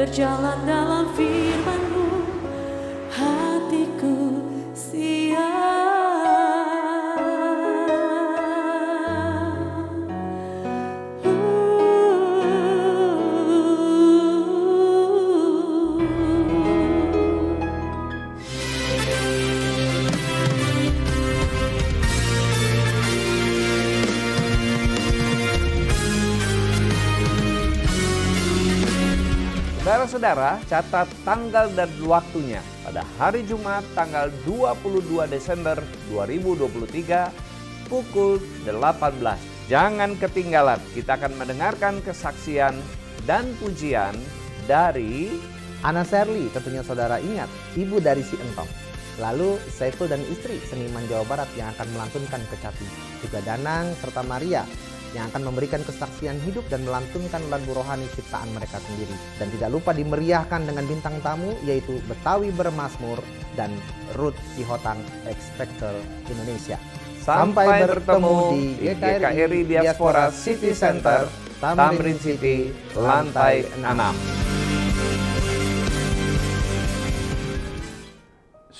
berjalan dalam firman-Mu, hatiku Saudara-saudara, catat tanggal dan waktunya pada hari Jumat tanggal 22 Desember 2023 pukul 18. Jangan ketinggalan, kita akan mendengarkan kesaksian dan pujian dari Ana Serly, tentunya saudara ingat, ibu dari si Entong. Lalu Saiful dan istri, seniman Jawa Barat yang akan melantunkan kecapi. Juga Danang serta Maria yang akan memberikan kesaksian hidup dan melantunkan lagu rohani ciptaan mereka sendiri. Dan tidak lupa dimeriahkan dengan bintang tamu yaitu Betawi Bermazmur dan Ruth Sihotang Expector Indonesia. Sampai bertemu di GKRI Diaspora City Center, Tamrin City, lantai 6.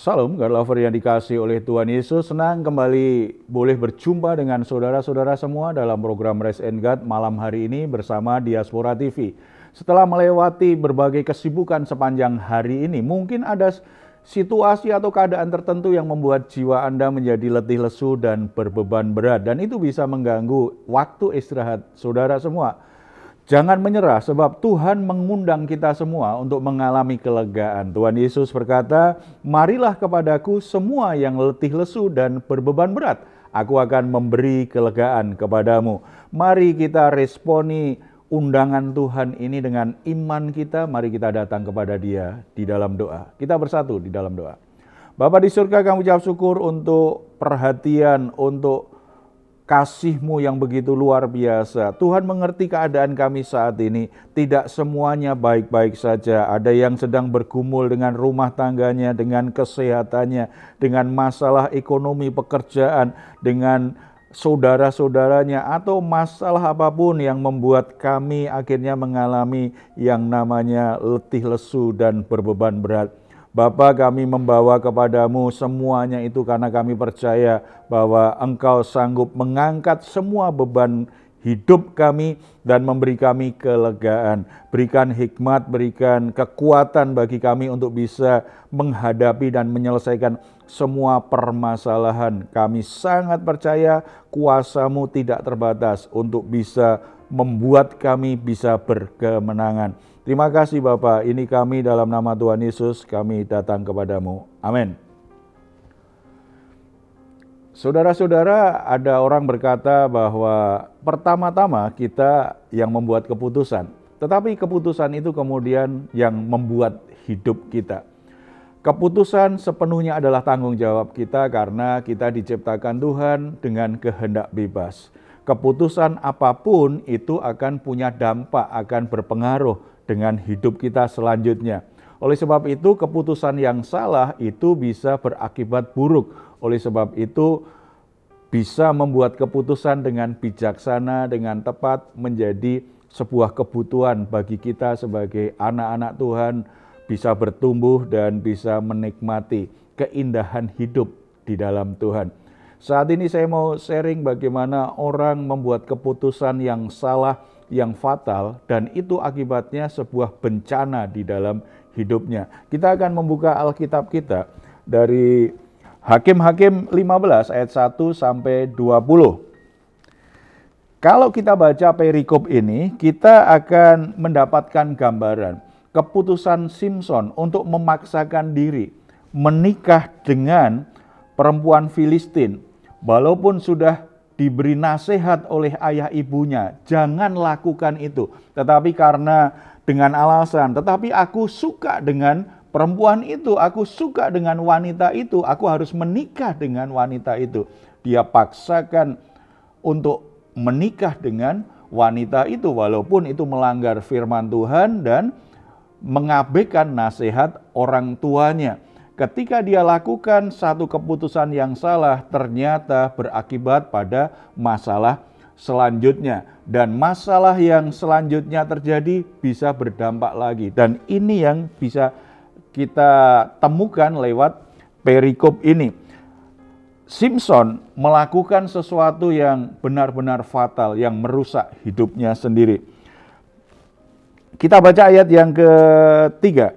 Salam God Lover yang dikasih oleh Tuhan Yesus, senang kembali boleh berjumpa dengan saudara-saudara semua dalam program Rest and God malam hari ini bersama Diaspora TV. Setelah melewati berbagai kesibukan sepanjang hari ini, mungkin ada situasi atau keadaan tertentu yang membuat jiwa Anda menjadi letih lesu dan berbeban berat, dan itu bisa mengganggu waktu istirahat saudara semua. Jangan menyerah sebab Tuhan mengundang kita semua untuk mengalami kelegaan. Tuhan Yesus berkata, "Marilah kepadaku semua yang letih lesu dan berbeban berat. Aku akan memberi kelegaan kepadamu." Mari kita responi undangan Tuhan ini dengan iman kita. Mari kita datang kepada Dia di dalam doa. Kita bersatu di dalam doa. Bapa di surga, kami ucap syukur untuk perhatian, untuk kasih-Mu yang begitu luar biasa. Tuhan mengerti keadaan kami saat ini. Tidak semuanya baik-baik saja. Ada yang sedang bergumul dengan rumah tangganya, dengan kesehatannya, dengan masalah ekonomi pekerjaan, dengan saudara-saudaranya, atau masalah apapun yang membuat kami akhirnya mengalami yang namanya letih lesu dan berbeban berat. Bapa, kami membawa kepadamu semuanya itu karena kami percaya bahwa Engkau sanggup mengangkat semua beban hidup kami dan memberi kami kelegaan. Berikan hikmat, berikan kekuatan bagi kami untuk bisa menghadapi dan menyelesaikan semua permasalahan. Kami sangat percaya kuasa-Mu tidak terbatas untuk bisa membuat kami bisa berkemenangan. Terima kasih Bapa, ini kami dalam nama Tuhan Yesus, kami datang kepadamu. Amin. Saudara-saudara, ada orang berkata bahwa pertama-tama kita yang membuat keputusan, tetapi keputusan itu kemudian yang membuat hidup kita. Keputusan sepenuhnya adalah tanggung jawab kita karena kita diciptakan Tuhan dengan kehendak bebas. Keputusan apapun itu akan punya dampak, akan berpengaruh dengan hidup kita selanjutnya. Oleh sebab itu, keputusan yang salah itu bisa berakibat buruk. Oleh sebab itu, bisa membuat keputusan dengan bijaksana, dengan tepat, menjadi sebuah kebutuhan bagi kita sebagai anak-anak Tuhan, bisa bertumbuh dan bisa menikmati keindahan hidup di dalam Tuhan. Saat ini saya mau sharing bagaimana orang membuat keputusan yang salah, yang fatal, dan itu akibatnya sebuah bencana di dalam hidupnya. Kita akan membuka Alkitab kita dari Hakim-Hakim 15 ayat 1 sampai 20. Kalau kita baca perikop ini, kita akan mendapatkan gambaran keputusan Simson untuk memaksakan diri menikah dengan perempuan Filistin. Walaupun sudah diberi nasihat oleh ayah ibunya, jangan lakukan itu. Tetapi karena dengan alasan, tetapi aku suka dengan perempuan itu, aku suka dengan wanita itu, aku harus menikah dengan wanita itu. Dia paksakan untuk menikah dengan wanita itu, walaupun itu melanggar firman Tuhan dan mengabaikan nasihat orang tuanya. Ketika dia lakukan satu keputusan yang salah, ternyata berakibat pada masalah selanjutnya. dan masalah yang selanjutnya terjadi bisa berdampak lagi. Dan ini yang bisa kita temukan lewat perikop ini. Simson melakukan sesuatu yang benar-benar fatal, yang merusak hidupnya sendiri. Kita baca ayat yang ketiga.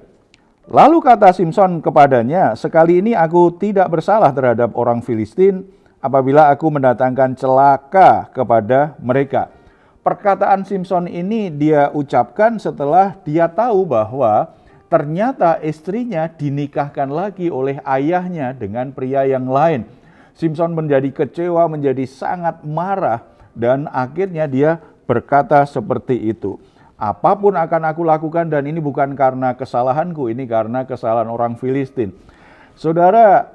Lalu kata Simson kepadanya, sekali ini aku tidak bersalah terhadap orang Filistin apabila aku mendatangkan celaka kepada mereka. Perkataan Simson ini dia ucapkan setelah dia tahu bahwa ternyata istrinya dinikahkan lagi oleh ayahnya dengan pria yang lain. Simson menjadi kecewa, menjadi sangat marah, dan akhirnya dia berkata seperti itu. Apapun akan aku lakukan, dan ini bukan karena kesalahanku, ini karena kesalahan orang Filistin. Saudara,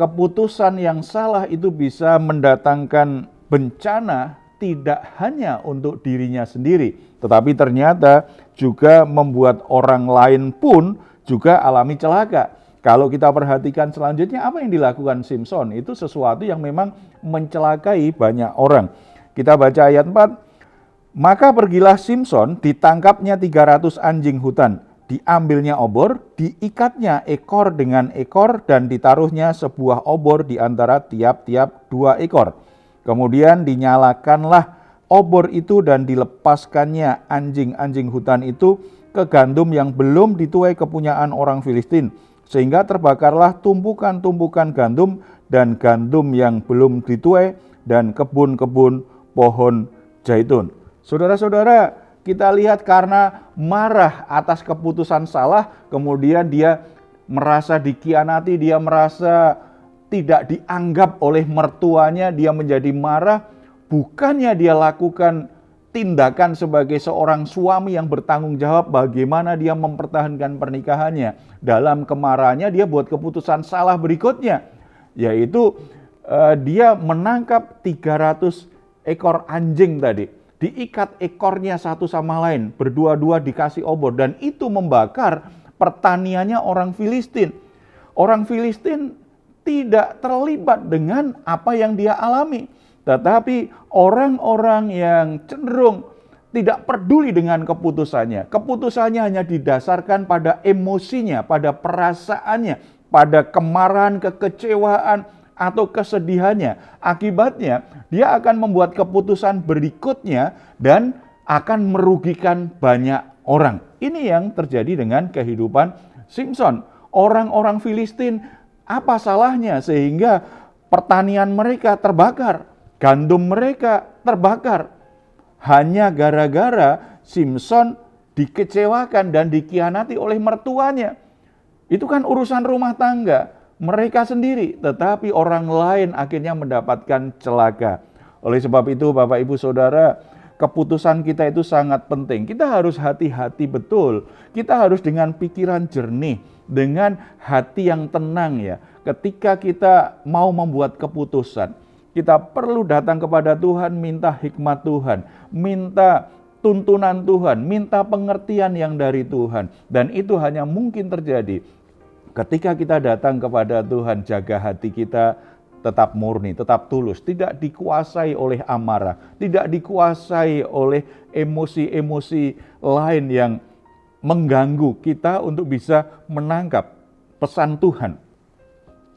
keputusan yang salah itu bisa mendatangkan bencana tidak hanya untuk dirinya sendiri, tetapi ternyata juga membuat orang lain pun juga alami celaka. Kalau kita perhatikan selanjutnya apa yang dilakukan Simson, itu sesuatu yang memang mencelakai banyak orang. Kita baca ayat 4. Maka pergilah Simson, ditangkapnya 300 anjing hutan, diambilnya obor, diikatnya ekor dengan ekor, dan ditaruhnya sebuah obor di antara tiap-tiap 2 ekor. Kemudian dinyalakanlah obor itu dan dilepaskannya anjing-anjing hutan itu ke gandum yang belum dituai kepunyaan orang Filistin, sehingga terbakarlah tumpukan-tumpukan gandum dan gandum yang belum dituai dan kebun-kebun pohon zaitun. Saudara-saudara, kita lihat karena marah atas keputusan salah, kemudian dia merasa dikhianati, dia merasa tidak dianggap oleh mertuanya, dia menjadi marah. Bukannya dia lakukan tindakan sebagai seorang suami yang bertanggung jawab bagaimana dia mempertahankan pernikahannya. Dalam kemarahannya dia buat keputusan salah berikutnya, yaitu dia menangkap 300 ekor anjing tadi. Diikat ekornya satu sama lain, berdua-dua dikasih obor, dan itu membakar pertaniannya orang Filistin. Orang Filistin tidak terlibat dengan apa yang dia alami, tetapi orang-orang yang cenderung tidak peduli dengan keputusannya. Keputusannya hanya didasarkan pada emosinya, pada perasaannya, pada kemarahan, kekecewaan, atau kesedihannya. Akibatnya dia akan membuat keputusan berikutnya dan akan merugikan banyak orang. Ini yang terjadi dengan kehidupan Simson. Orang-orang Filistin, apa salahnya sehingga pertanian mereka terbakar, gandum mereka terbakar, hanya gara-gara Simson dikecewakan dan dikhianati oleh mertuanya. Itu kan urusan rumah tangga mereka sendiri, tetapi orang lain akhirnya mendapatkan celaka. Oleh sebab itu, Bapak Ibu Saudara, keputusan kita itu sangat penting. Kita harus hati-hati betul. Kita harus dengan pikiran jernih, dengan hati yang tenang ya. Ketika kita mau membuat keputusan, kita perlu datang kepada Tuhan, minta hikmat Tuhan, minta tuntunan Tuhan, minta pengertian yang dari Tuhan. Dan itu hanya mungkin terjadi ketika kita datang kepada Tuhan. Jaga hati kita tetap murni, tetap tulus, tidak dikuasai oleh amarah, tidak dikuasai oleh emosi-emosi lain yang mengganggu kita untuk bisa menangkap pesan Tuhan.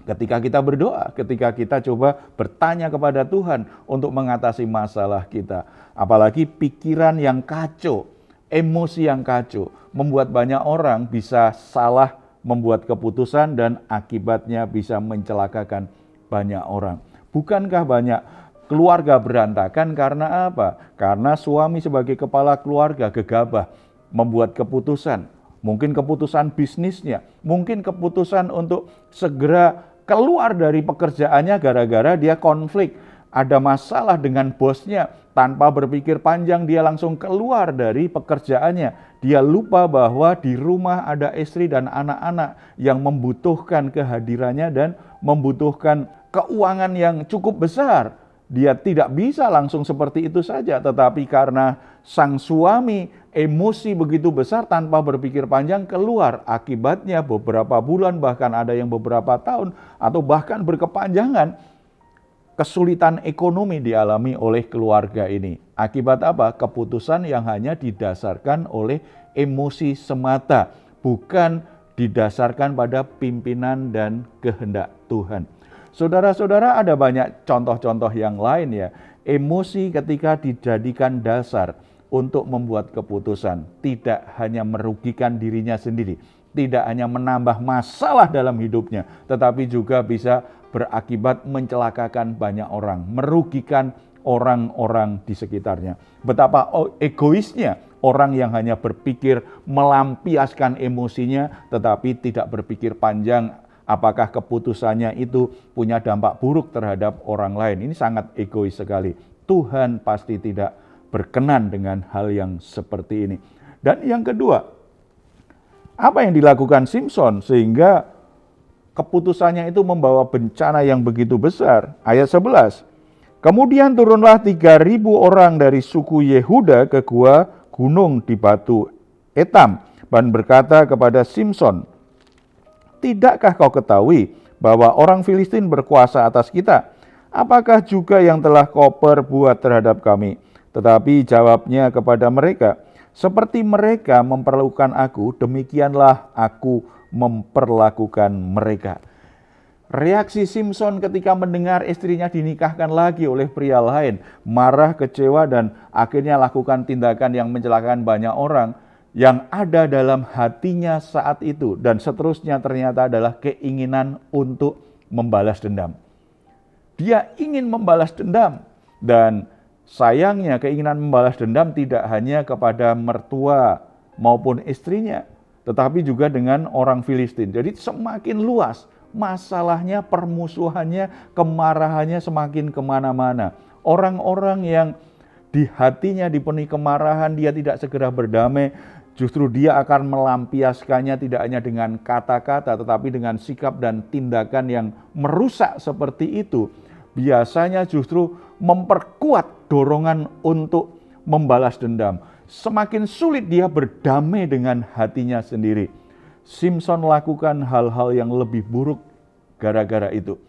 Ketika kita berdoa, ketika kita coba bertanya kepada Tuhan untuk mengatasi masalah kita, apalagi pikiran yang kacau, emosi yang kacau, membuat banyak orang bisa salah membuat keputusan dan akibatnya bisa mencelakakan banyak orang. Bukankah banyak keluarga berantakan karena apa? Karena suami sebagai kepala keluarga gegabah membuat keputusan. Mungkin keputusan bisnisnya, mungkin keputusan untuk segera keluar dari pekerjaannya gara-gara dia konflik, ada masalah dengan bosnya. Tanpa berpikir panjang dia langsung keluar dari pekerjaannya. Dia lupa bahwa di rumah ada istri dan anak-anak yang membutuhkan kehadirannya dan membutuhkan keuangan yang cukup besar. Dia tidak bisa langsung seperti itu saja, tetapi karena sang suami emosi begitu besar tanpa berpikir panjang keluar. Akibatnya beberapa bulan, bahkan ada yang beberapa tahun atau bahkan berkepanjangan, kesulitan ekonomi dialami oleh keluarga ini. Akibat apa? Keputusan yang hanya didasarkan oleh emosi semata, bukan didasarkan pada pimpinan dan kehendak Tuhan. Saudara-saudara, ada banyak contoh-contoh yang lain ya. Emosi ketika dijadikan dasar untuk membuat keputusan, tidak hanya merugikan dirinya sendiri, tidak hanya menambah masalah dalam hidupnya, tetapi juga bisa berakibat mencelakakan banyak orang, merugikan orang-orang di sekitarnya. Betapa egoisnya orang yang hanya berpikir melampiaskan emosinya, tetapi tidak berpikir panjang apakah keputusannya itu punya dampak buruk terhadap orang lain. Ini sangat egois sekali. Tuhan pasti tidak berkenan dengan hal yang seperti ini. Dan yang kedua, apa yang dilakukan Simson sehingga keputusannya itu membawa bencana yang begitu besar? Ayat 11. Kemudian turunlah 3.000 orang dari suku Yehuda ke gua gunung di batu Etam dan berkata kepada Simson, "Tidakkah kau ketahui bahwa orang Filistin berkuasa atas kita? Apakah juga yang telah kau perbuat terhadap kami?" Tetapi jawabnya kepada mereka, "Seperti mereka memperlakukan aku, demikianlah aku memperlakukan mereka." Reaksi Simson ketika mendengar istrinya dinikahkan lagi oleh pria lain, marah, kecewa, dan akhirnya lakukan tindakan yang mencelakakan banyak orang. Yang ada dalam hatinya saat itu dan seterusnya ternyata adalah keinginan untuk membalas dendam. Dia ingin membalas dendam, dan sayangnya keinginan membalas dendam tidak hanya kepada mertua maupun istrinya, tetapi juga dengan orang Filistin. Jadi semakin luas masalahnya, permusuhannya, kemarahannya semakin kemana-mana. Orang-orang yang di hatinya dipenuhi kemarahan, dia tidak segera berdamai, justru dia akan melampiaskannya tidak hanya dengan kata-kata, tetapi dengan sikap dan tindakan yang merusak seperti itu. Biasanya justru memperkuat dorongan untuk membalas dendam. Semakin sulit dia berdamai dengan hatinya sendiri. Simson lakukan hal-hal yang lebih buruk gara-gara itu.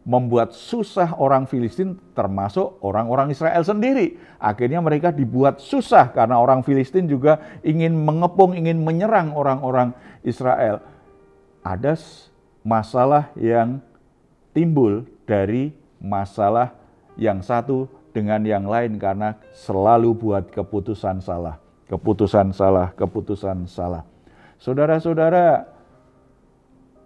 Membuat susah orang Filistin termasuk orang-orang Israel sendiri. Akhirnya mereka dibuat susah karena orang Filistin juga ingin mengepung, ingin menyerang orang-orang Israel. Ada masalah yang timbul dari masalah yang satu dengan yang lain karena selalu buat keputusan salah, keputusan salah, keputusan salah. Saudara-saudara,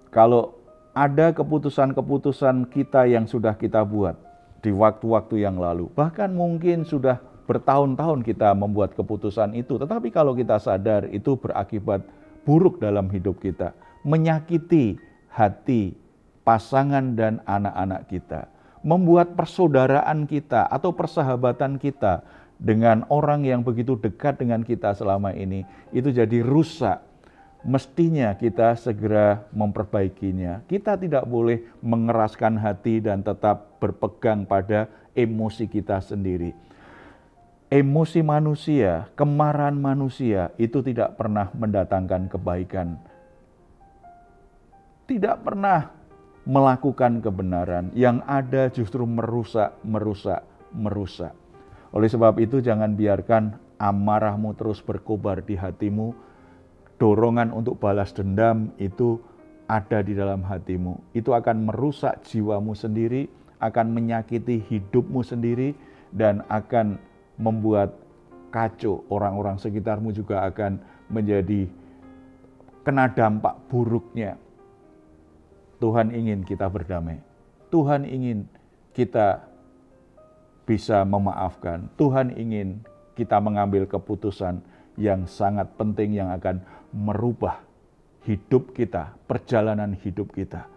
kalau ada keputusan-keputusan kita yang sudah kita buat di waktu-waktu yang lalu, bahkan mungkin sudah bertahun-tahun kita membuat keputusan itu, tetapi kalau kita sadar itu berakibat buruk dalam hidup kita, menyakiti hati pasangan dan anak-anak kita, membuat persaudaraan kita atau persahabatan kita dengan orang yang begitu dekat dengan kita selama ini, itu jadi rusak. Mestinya kita segera memperbaikinya. Kita tidak boleh mengeraskan hati dan tetap berpegang pada emosi kita sendiri. Emosi manusia, kemarahan manusia itu tidak pernah mendatangkan kebaikan. Tidak pernah melakukan kebenaran. Yang ada justru merusak. Oleh sebab itu jangan biarkan amarahmu terus berkobar di hatimu. Dorongan untuk balas dendam itu ada di dalam hatimu. Itu akan merusak jiwamu sendiri, akan menyakiti hidupmu sendiri, dan akan membuat kacau orang-orang sekitarmu juga akan menjadi kena dampak buruknya. Tuhan ingin kita berdamai. Tuhan ingin kita bisa memaafkan. Tuhan ingin kita mengambil keputusan yang sangat penting yang akan merubah hidup kita, perjalanan hidup kita,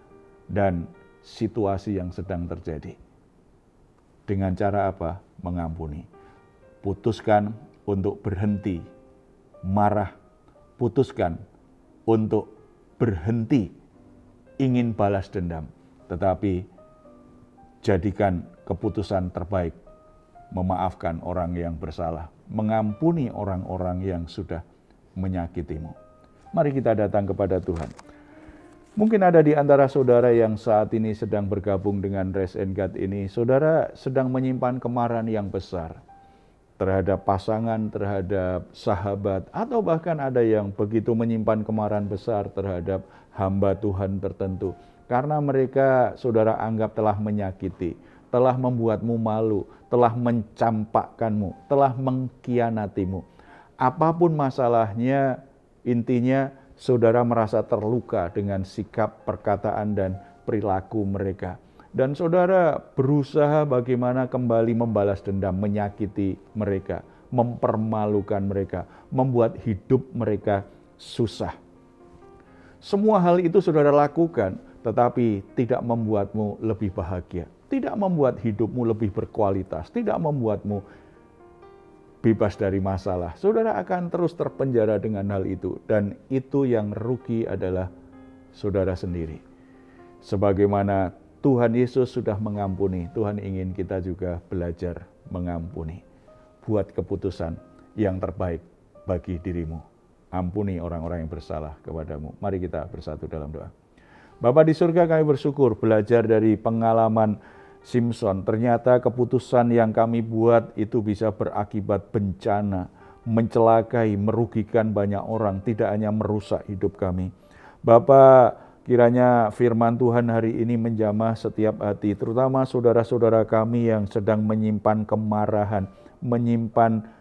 dan situasi yang sedang terjadi. Dengan cara apa? Mengampuni. Putuskan untuk berhenti marah. Putuskan untuk berhenti ingin balas dendam. Tetapi jadikan keputusan terbaik memaafkan orang yang bersalah, mengampuni orang-orang yang sudah menyakitimu. Mari kita datang kepada Tuhan. Mungkin ada di antara saudara yang saat ini sedang bergabung dengan Rest and Guide ini, saudara sedang menyimpan kemarahan yang besar terhadap pasangan, terhadap sahabat, atau bahkan ada yang begitu menyimpan kemarahan besar terhadap hamba Tuhan tertentu. Karena mereka saudara anggap telah menyakiti, telah membuatmu malu, telah mencampakkanmu, telah mengkhianatimu. Apapun masalahnya, intinya saudara merasa terluka dengan sikap, perkataan, dan perilaku mereka. Dan saudara berusaha bagaimana kembali membalas dendam, menyakiti mereka, mempermalukan mereka, membuat hidup mereka susah. Semua hal itu saudara lakukan, tetapi tidak membuatmu lebih bahagia, tidak membuat hidupmu lebih berkualitas, tidak membuatmu bebas dari masalah. Saudara akan terus terpenjara dengan hal itu, dan itu yang rugi adalah saudara sendiri. Sebagaimana Tuhan Yesus sudah mengampuni, Tuhan ingin kita juga belajar mengampuni. Buat keputusan yang terbaik bagi dirimu. Ampuni orang-orang yang bersalah kepadamu. Mari kita bersatu dalam doa. Bapa di surga, kami bersyukur belajar dari pengalaman Simson. Ternyata keputusan yang kami buat itu bisa berakibat bencana, mencelakai, merugikan banyak orang, tidak hanya merusak hidup kami. Bapa, kiranya firman Tuhan hari ini menjamah setiap hati, terutama saudara-saudara kami yang sedang menyimpan kemarahan, menyimpan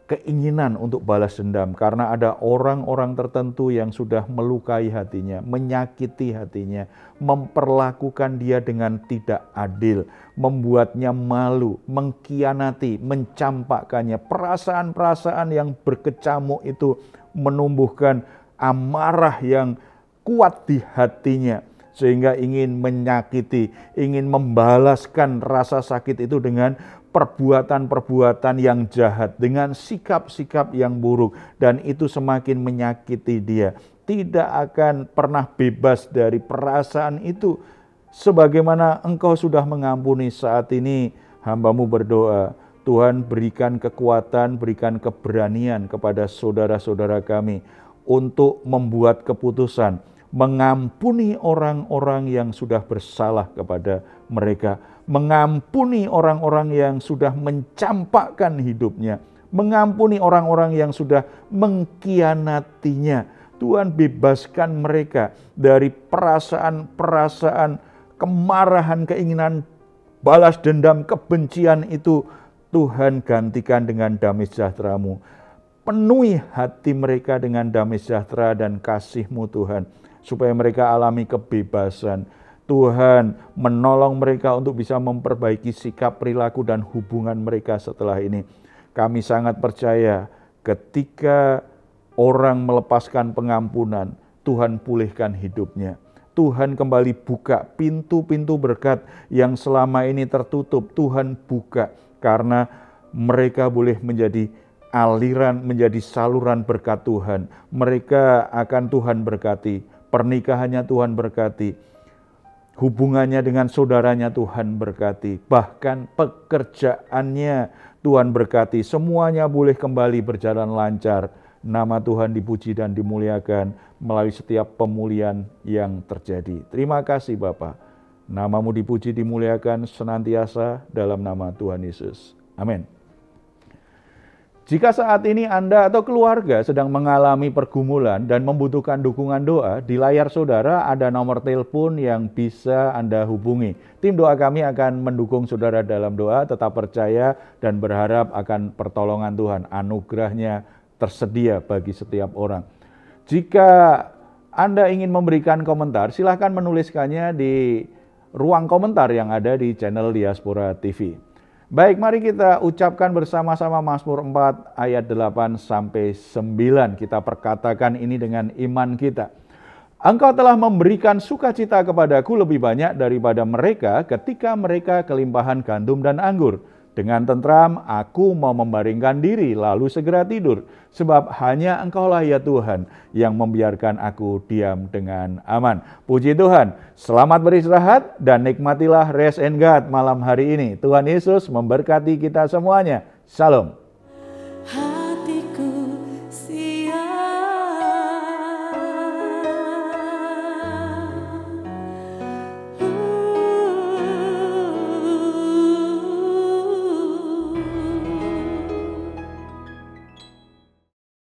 keinginan untuk balas dendam, karena ada orang-orang tertentu yang sudah melukai hatinya, menyakiti hatinya, memperlakukan dia dengan tidak adil, membuatnya malu, mengkhianati, mencampakkannya. Perasaan-perasaan yang berkecamuk itu menumbuhkan amarah yang kuat di hatinya, sehingga ingin menyakiti, ingin membalaskan rasa sakit itu dengan perbuatan-perbuatan yang jahat, dengan sikap-sikap yang buruk, dan itu semakin menyakiti dia. Tidak akan pernah bebas dari perasaan itu. Sebagaimana Engkau sudah mengampuni, saat ini hamba-Mu berdoa, Tuhan berikan kekuatan, berikan keberanian kepada saudara-saudara kami untuk membuat keputusan, mengampuni orang-orang yang sudah bersalah kepada mereka, mengampuni orang-orang yang sudah mencampakkan hidupnya, mengampuni orang-orang yang sudah mengkhianatinya. Tuhan, bebaskan mereka dari perasaan-perasaan kemarahan, keinginan balas dendam, kebencian itu. Tuhan, gantikan dengan damai sejahtera-Mu. Penuhi hati mereka dengan damai sejahtera dan kasih-Mu Tuhan, supaya mereka alami kebebasan. Tuhan, menolong mereka untuk bisa memperbaiki sikap, perilaku, dan hubungan mereka setelah ini. Kami sangat percaya ketika orang melepaskan pengampunan, Tuhan pulihkan hidupnya. Tuhan kembali buka pintu-pintu berkat yang selama ini tertutup. Tuhan buka, karena mereka boleh menjadi aliran, menjadi saluran berkat Tuhan. Mereka akan Tuhan berkati, pernikahannya Tuhan berkati, hubungannya dengan saudaranya Tuhan berkati, bahkan pekerjaannya Tuhan berkati. Semuanya boleh kembali berjalan lancar. Nama Tuhan dipuji dan dimuliakan melalui setiap pemulihan yang terjadi. Terima kasih Bapa. Nama-Mu dipuji, dimuliakan senantiasa dalam nama Tuhan Yesus. Amin. Jika saat ini Anda atau keluarga sedang mengalami pergumulan dan membutuhkan dukungan doa, di layar saudara ada nomor telepon yang bisa Anda hubungi. Tim doa kami akan mendukung saudara dalam doa, tetap percaya dan berharap akan pertolongan Tuhan. Anugerahnya tersedia bagi setiap orang. Jika Anda ingin memberikan komentar, silahkan menuliskannya di ruang komentar yang ada di channel Diaspora TV. Baik, mari kita ucapkan bersama-sama Mazmur 4 ayat 8-9. Kita perkatakan ini dengan iman kita. Engkau telah memberikan sukacita kepadaku lebih banyak daripada mereka ketika mereka kelimpahan gandum dan anggur. Dengan tentram aku mau membaringkan diri lalu segera tidur. Sebab hanya Engkaulah ya Tuhan yang membiarkan aku diam dengan aman. Puji Tuhan, selamat beristirahat dan nikmatilah Rest and Guide malam hari ini. Tuhan Yesus memberkati kita semuanya. Shalom.